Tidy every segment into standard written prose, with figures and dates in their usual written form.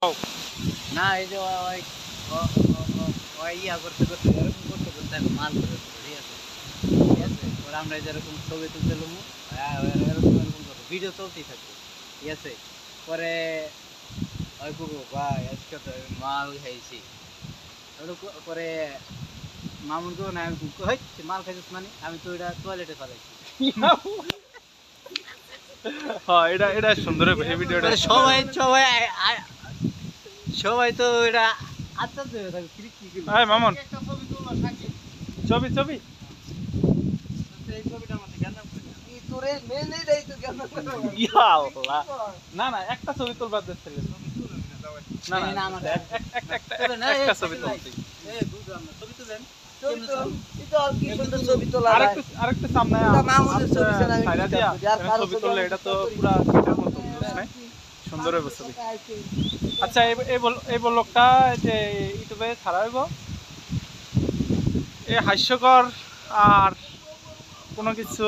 না এই যে ওই ওই ইয়া করতে করতে এরকম করতে করতে আমি মাল করে ঠিক আছে ঠিক আছে ওরা আমরা যেরকম ছবি তুলতে লমু এরকম এরকম করবো ভিডিও চলতেই থাকবে ঠিক আছে পরে ওই বুবু ভাই আজকে তো মাল খাইছি পরে মামুন কো না আমি কই মাল খাইছিস মানে আমি তো এটা টয়লেটে ফেলাইছি হ্যাঁ এটা এটা সুন্দর এই ভিডিওটা সবাই সবাই সবাই তো এটা আচ্ছা এই মামুন ছবি ছবি এই ছবিটা আমাদের কেন তোরে মেনে দেই তো কেন ইয়া আল্লাহ না না একটা ছবি তুলবার দিতে না না আমার একটা ছবি তুলছি এই বুঝলাম না ছবি তুলেন আরেকটা সামনে ছাইরা দিয়া ছবি তুললে এটা তো পুরা কিটের মতো বুঝছ না সুন্দর হবে ছবি আচ্ছা এই ব্লগটা যে ইউটিউবে ছাড়া হইব এই হাস্যকর আর কোনো কিছু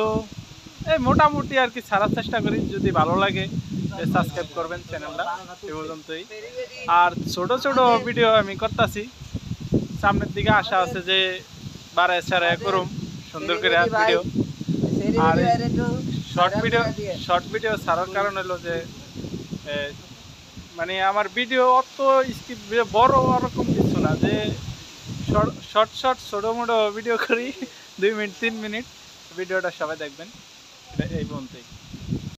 এই মোটামুটি আর কি ছাড়ার চেষ্টা করি যদি ভালো লাগে সাবস্ক্রাইব করবেন চ্যানেলটা এই পর্যন্তই আর ছোট ছোট ভিডিও আমি করতেছি সামনের দিকে আশা আছে যে বাড়ায় ছাড়ায় করুম সুন্দর করে ভিডিও আর শর্ট ভিডিও ছাড়ার কারণ হলো যে মানে আমার ভিডিও অত স্কিপ বড় ওরকম কিছু না যে শর্ট ছোটো মোটো ভিডিও করি 2 মিনিট 3 মিনিট ভিডিওটা সবাই দেখবেন এই পর্যন্তই।